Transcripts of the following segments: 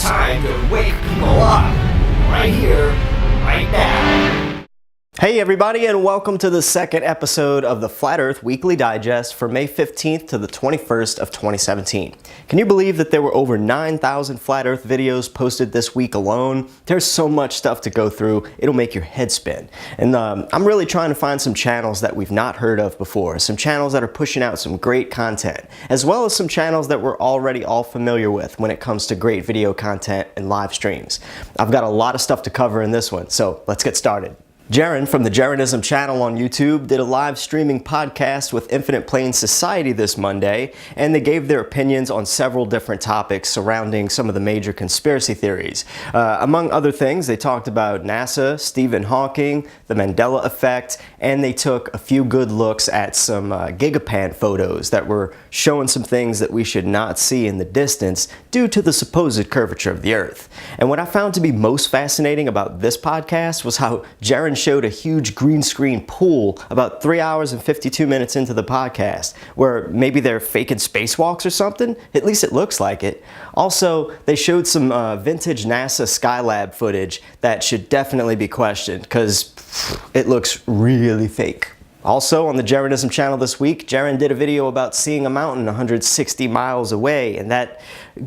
time to wake people up. Right here, right now. Hey everybody, and welcome to the second episode of the Flat Earth Weekly Digest for May 15th to the 21st of 2017. Can you believe that there were over 9,000 Flat Earth videos posted this week alone? There's so much stuff to go through, it'll make your head spin. And I'm really trying to find some channels that we've not heard of before, some channels that are pushing out some great content, as well as some channels that we're already all familiar with when it comes to great video content and live streams. I've got a lot of stuff to cover in this one, so let's get started. Jeran from the Jeranism channel on YouTube did a live streaming podcast with Infinite Plane Society this Monday, and they gave their opinions on several different topics surrounding some of the major conspiracy theories. Among other things, they talked about NASA, Stephen Hawking, the Mandela effect, and they took a few good looks at some gigapan photos that were showing some things that we should not see in the distance due to the supposed curvature of the Earth. And what I found to be most fascinating about this podcast was how Jeran showed a huge green screen pool about 3 hours and 52 minutes into the podcast, where maybe they're faking spacewalks or something. At least it looks like it. Also, they showed some vintage NASA Skylab footage that should definitely be questioned because it looks really fake. Also, on the Jeranism channel this week, Jeran did a video about seeing a mountain 160 miles away, and that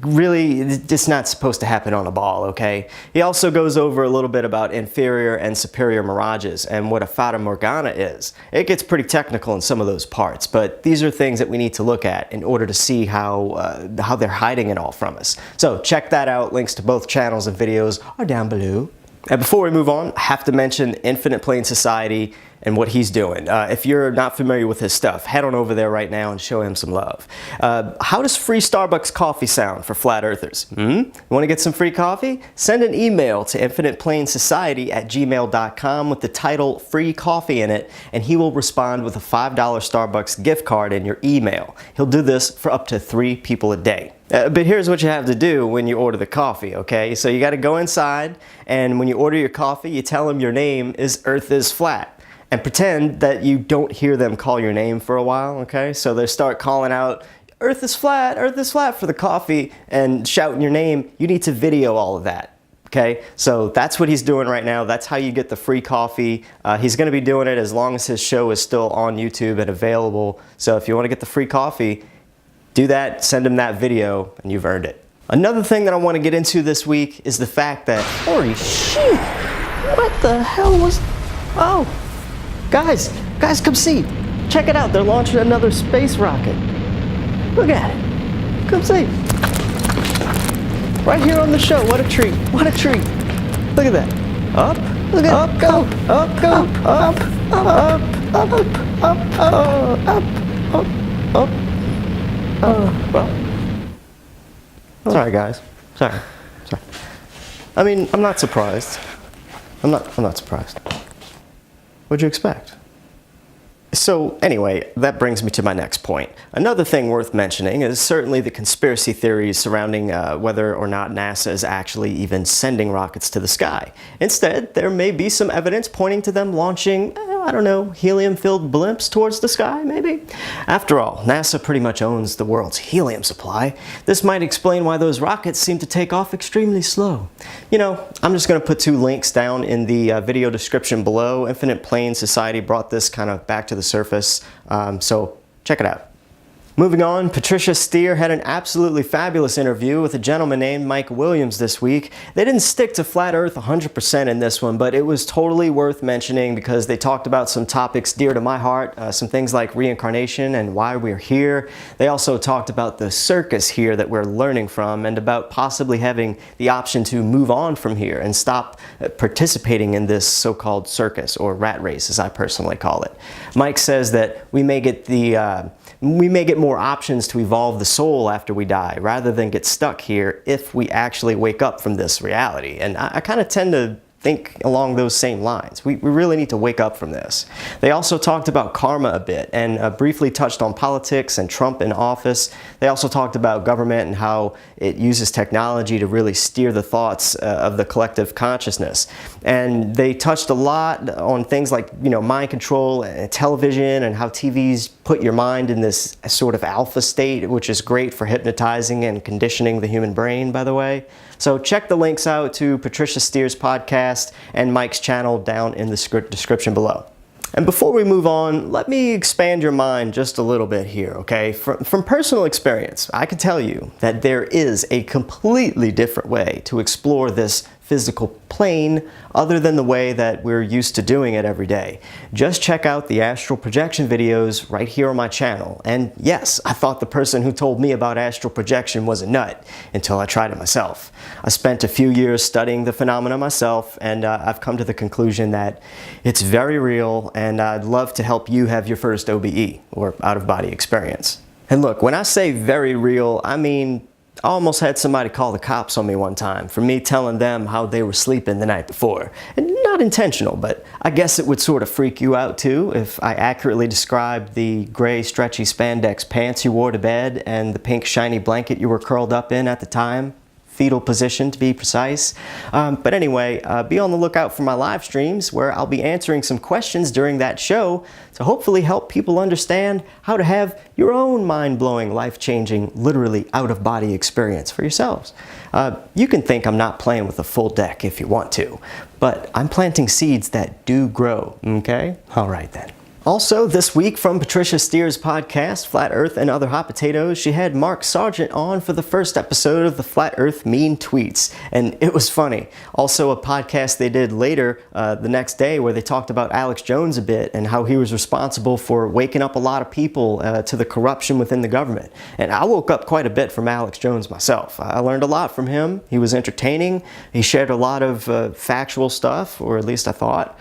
really, it's not supposed to happen on a ball, okay? He also goes over a little bit about inferior and superior mirages and what a Fata Morgana is. It gets pretty technical in some of those parts, but these are things that we need to look at in order to see how they're hiding it all from us. So check that out. Links to both channels and videos are down below. And before we move on, I have to mention Infinite Plane Society and what he's doing. If you're not familiar with his stuff, head on over there right now and show him some love. How does free Starbucks coffee sound for flat earthers? You want to get some free coffee? Send an email to infiniteplanesociety@gmail.com with the title Free Coffee in it, and he will respond with a $5 Starbucks gift card in your email. He'll do this for up to 3 people a day. But here's what you have to do when you order the coffee, okay? So you got to go inside, and when you order your coffee, you tell them your name is Earth is Flat. And pretend that you don't hear them call your name for a while, okay? So they start calling out, Earth is flat for the coffee, and shouting your name. You need to video all of that, okay? So that's what he's doing right now. That's how you get the free coffee. He's gonna be doing it as long as his show is still on YouTube and available. So if you wanna get the free coffee, do that, send him that video, and you've earned it. Another thing that I wanna get into this week is the fact that, holy shit, what the hell was, oh. Guys, come see. Check it out, they're launching another space rocket. Look at it. Come see. Right here on the show, what a treat, what a treat. Look at that. Up, look at up, go, up, go, up, up, up, up, well. Sorry guys, sorry. I mean, I'm not surprised. I'm not surprised. What'd you expect? So anyway, that brings me to my next point. Another thing worth mentioning is certainly the conspiracy theories surrounding whether or not NASA is actually even sending rockets to the sky. Instead, there may be some evidence pointing to them launching, I don't know, helium-filled blimps towards the sky, maybe? After all, NASA pretty much owns the world's helium supply. This might explain why those rockets seem to take off extremely slow. You know, I'm just going to put 2 links down in the video description below. Infinite Plane Society brought this kind of back to the surface, so check it out. Moving on, Patricia Spears had an absolutely fabulous interview with a gentleman named Mike Williams this week. They didn't stick to Flat Earth 100% in this one, but it was totally worth mentioning because they talked about some topics dear to my heart, some things like reincarnation and why we're here. They also talked about the circus here that we're learning from and about possibly having the option to move on from here and stop participating in this so-called circus, or rat race as I personally call it. Mike says that we may get more options to evolve the soul after we die rather than get stuck here if we actually wake up from this reality. And I kind of tend to think along those same lines. We really need to wake up from this. They also talked about karma a bit and briefly touched on politics and Trump in office. They also talked about government and how it uses technology to really steer the thoughts of the collective consciousness. And they touched a lot on things like, mind control and television and how TVs put your mind in this sort of alpha state, which is great for hypnotizing and conditioning the human brain, by the way. So check the links out to Patricia Spears' podcast and Mike's channel down in the description below. And before we move on, let me expand your mind just a little bit here, okay? From personal experience, I can tell you that there is a completely different way to explore this physical plane other than the way that we're used to doing it every day. Just check out the astral projection videos right here on my channel. And yes, I thought the person who told me about astral projection was a nut until I tried it myself. I spent a few years studying the phenomena myself, and I've come to the conclusion that it's very real, and I'd love to help you have your first OBE, or out-of-body experience. And look, when I say very real, I mean I almost had somebody call the cops on me one time for me telling them how they were sleeping the night before. And not intentional, but I guess it would sort of freak you out too if I accurately described the gray stretchy spandex pants you wore to bed and the pink shiny blanket you were curled up in at the time. Fetal position to be precise. But anyway, be on the lookout for my live streams where I'll be answering some questions during that show to hopefully help people understand how to have your own mind-blowing, life-changing, literally out-of-body experience for yourselves. You can think I'm not playing with a full deck if you want to, but I'm planting seeds that do grow, okay? All right then. Also, this week from Patricia Spears' podcast, Flat Earth and Other Hot Potatoes, she had Mark Sargent on for the first episode of the Flat Earth Mean Tweets, and it was funny. Also, a podcast they did later the next day where they talked about Alex Jones a bit and how he was responsible for waking up a lot of people to the corruption within the government. And I woke up quite a bit from Alex Jones myself. I learned a lot from him. He was entertaining. He shared a lot of factual stuff, or at least I thought.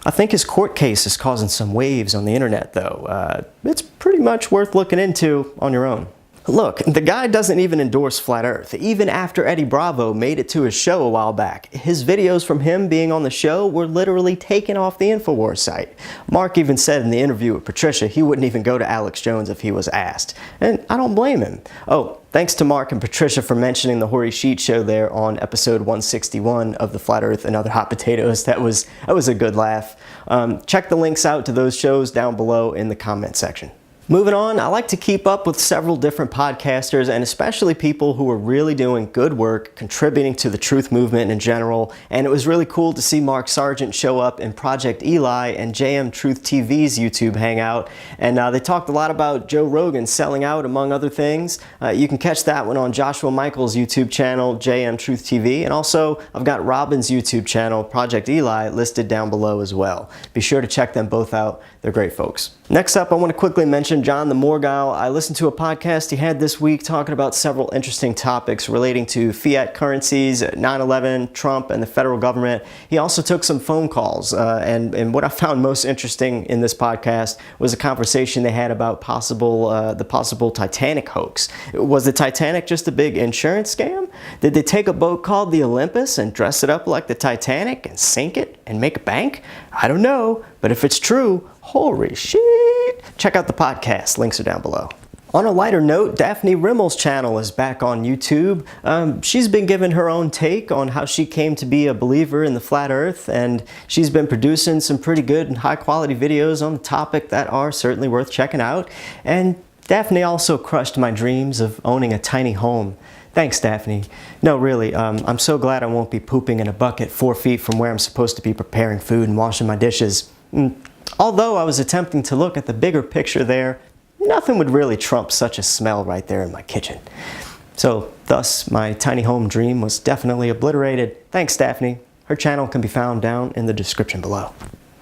I think his court case is causing some waves on the internet, though. It's pretty much worth looking into on your own. Look, the guy doesn't even endorse Flat Earth. Even after Eddie Bravo made it to his show a while back, his videos from him being on the show were literally taken off the InfoWars site. Mark even said in the interview with Patricia he wouldn't even go to Alex Jones if he was asked. And I don't blame him. Oh, thanks to Mark and Patricia for mentioning the Horry Sheet Show there on episode 161 of the Flat Earth and Other Hot Potatoes. That was a good laugh. Check the links out to those shows down below in the comment section. Moving on, I like to keep up with several different podcasters and especially people who are really doing good work contributing to the truth movement in general, and it was really cool to see Mark Sargent show up in Project Eli and JM Truth TV's YouTube hangout, and they talked a lot about Joe Rogan selling out among other things. You can catch that one on Joshua Michael's YouTube channel, JM Truth TV, and also I've got Robin's YouTube channel, Project Eli, listed down below as well. Be sure to check them both out. They're great folks. Next up, I want to quickly mention John the Morgul. I listened to a podcast he had this week talking about several interesting topics relating to fiat currencies, 9/11, Trump, and the federal government. He also took some phone calls, and what I found most interesting in this podcast was a conversation they had about the possible Titanic hoax. Was the Titanic just a big insurance scam? Did they take a boat called the Olympus and dress it up like the Titanic and sink it and make a bank? I don't know, but if it's true, holy shit! Check out the podcast, links are down below. On a lighter note, Daphne Rimmel's channel is back on YouTube. She's been giving her own take on how she came to be a believer in the flat earth, and she's been producing some pretty good and high quality videos on the topic that are certainly worth checking out. And Daphne also crushed my dreams of owning a tiny home. Thanks, Daphne. No, really, I'm so glad I won't be pooping in a bucket 4 feet from where I'm supposed to be preparing food and washing my dishes. Although I was attempting to look at the bigger picture there, nothing would really trump such a smell right there in my kitchen. So, thus, my tiny home dream was definitely obliterated. Thanks, Daphne. Her channel can be found down in the description below.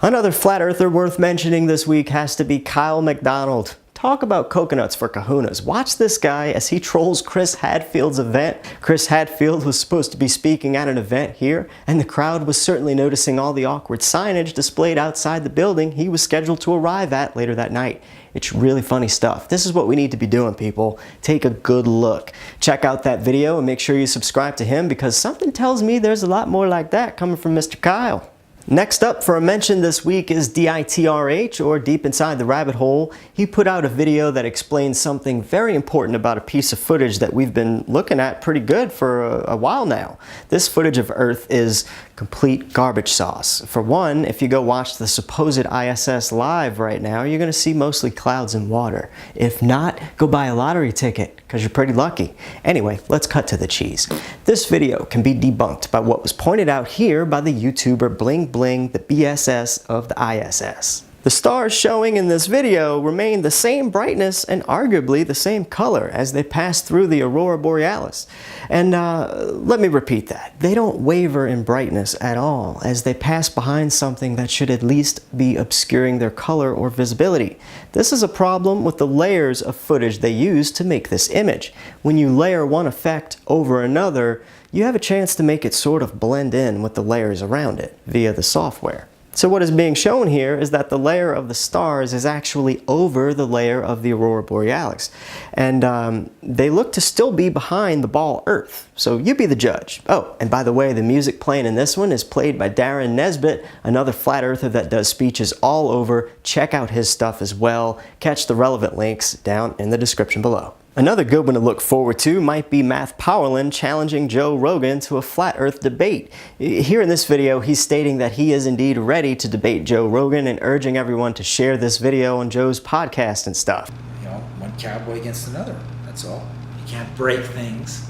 Another flat earther worth mentioning this week has to be Kyle McDonald. Talk about coconuts for kahunas. Watch this guy as he trolls Chris Hadfields' event. Chris Hadfield was supposed to be speaking at an event here, and the crowd was certainly noticing all the awkward signage displayed outside the building he was scheduled to arrive at later that night. It's really funny stuff. This is what we need to be doing, people. Take a good look. Check out that video and make sure you subscribe to him, because something tells me there's a lot more like that coming from Mr. Kyle. Next up for a mention this week is DiTRH, or Deep Inside the Rabbit Hole. He put out a video that explains something very important about a piece of footage that we've been looking at pretty good for a while now. This footage of Earth is complete garbage sauce. For one, if you go watch the supposed ISS live right now, you're going to see mostly clouds and water. If not, go buy a lottery ticket, because you're pretty lucky. Anyway, let's cut to the cheese. This video can be debunked by what was pointed out here by the YouTuber Bling, the BSS of the ISS. The stars showing in this video remain the same brightness and arguably the same color as they pass through the aurora borealis. And let me repeat that. They don't waver in brightness at all as they pass behind something that should at least be obscuring their color or visibility. This is a problem with the layers of footage they use to make this image. When you layer one effect over another, you have a chance to make it sort of blend in with the layers around it via the software. So what is being shown here is that the layer of the stars is actually over the layer of the aurora borealis. And they look to still be behind the ball Earth. So you be the judge. Oh, and by the way, the music playing in this one is played by Jeran Infinite, another flat earther that does speeches all over. Check out his stuff as well. Catch the relevant links down in the description below. Another good one to look forward to might be MathPowerLand challenging Joe Rogan to a flat earth debate. Here in this video, he's stating that he is indeed ready to debate Joe Rogan and urging everyone to share this video on Joe's podcast and stuff. You know, one cowboy against another, that's all. You can't break things.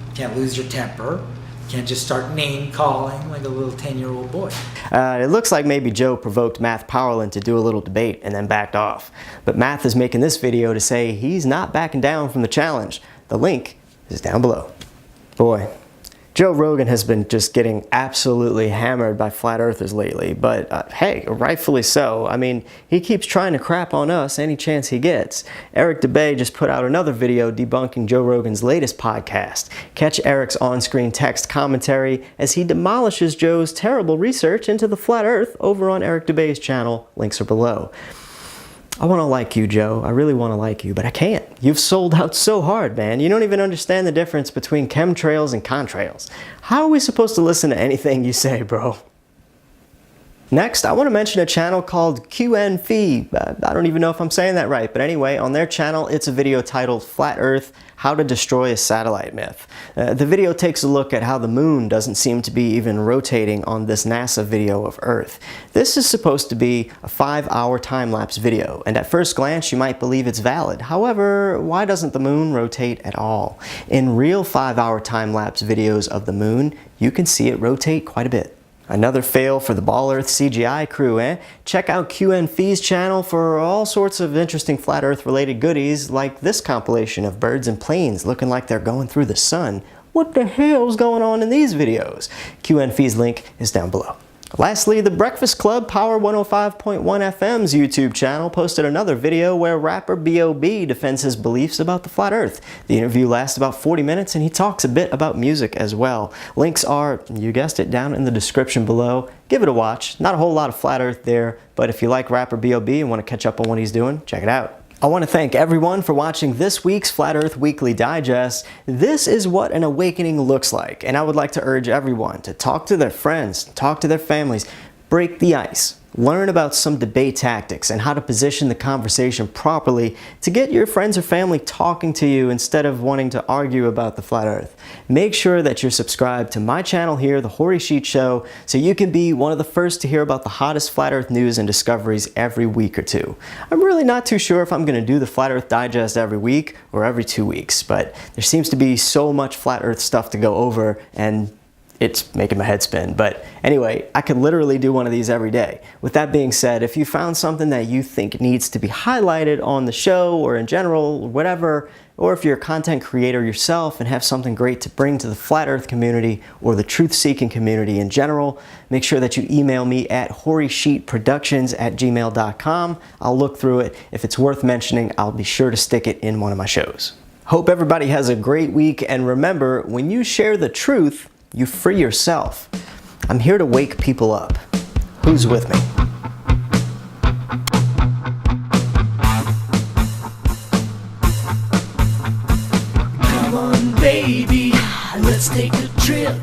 You can't lose your temper. You can't just start name calling like a little 10-year-old boy. It looks like maybe Joe provoked MathPowerLand to do a little debate and then backed off. But Math is making this video to say he's not backing down from the challenge. The link is down below. Boy, Joe Rogan has been just getting absolutely hammered by flat earthers lately, but hey, rightfully so. I mean, he keeps trying to crap on us any chance he gets. Eric Dubay just put out another video debunking Joe Rogan's latest podcast. Catch Eric's on-screen text commentary as he demolishes Joe's terrible research into the flat earth over on Eric Dubay's channel. Links are below. I want to like you, Joe. I really want to like you, but I can't. You've sold out so hard, man. You don't even understand the difference between chemtrails and contrails. How are we supposed to listen to anything you say, bro? Next, I want to mention a channel called QNFee. I don't even know if I'm saying that right, but anyway, on their channel, it's a video titled Flat Earth, How to Destroy a Satellite Myth. The video takes a look at how the moon doesn't seem to be even rotating on this NASA video of Earth. This is supposed to be a 5-hour time-lapse video, and at first glance, you might believe it's valid. However, why doesn't the moon rotate at all? In real 5-hour time-lapse videos of the moon, you can see it rotate quite a bit. Another fail for the Ball Earth CGI crew, eh? Check out QNFee's channel for all sorts of interesting flat earth related goodies, like this compilation of birds and planes looking like they're going through the sun. What the hell's going on in these videos? QNFee's link is down below. Lastly, the Breakfast Club Power 105.1 FM's YouTube channel posted another video where rapper B.O.B. defends his beliefs about the flat earth. The interview lasts about 40 minutes and he talks a bit about music as well. Links are, you guessed it, down in the description below. Give it a watch. Not a whole lot of flat earth there, but if you like rapper B.O.B. and want to catch up on what he's doing, check it out. I want to thank everyone for watching this week's Flat Earth Weekly Digest. This is what an awakening looks like, and I would like to urge everyone to talk to their friends, talk to their families, break the ice. Learn about some debate tactics and how to position the conversation properly to get your friends or family talking to you instead of wanting to argue about the flat earth. Make sure that you're subscribed to my channel here, The Horry Sheet Show, so you can be one of the first to hear about the hottest flat earth news and discoveries every week or two. I'm really not too sure if I'm going to do the Flat Earth Digest every week or every 2 weeks, but there seems to be so much flat earth stuff to go over, and it's making my head spin. But anyway, I could literally do one of these every day. With that being said, if you found something that you think needs to be highlighted on the show or in general or whatever, or if you're a content creator yourself and have something great to bring to the flat earth community or the truth-seeking community in general, make sure that you email me at horrysheetproductions@gmail.com. I'll look through it. If it's worth mentioning, I'll be sure to stick it in one of my shows. Hope everybody has a great week, and remember, when you share the truth, you free yourself. I'm here to wake people up. Who's with me? Come on, baby, let's take a trip.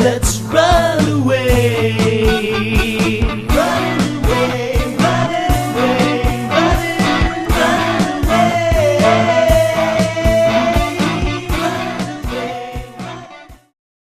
Let's run away.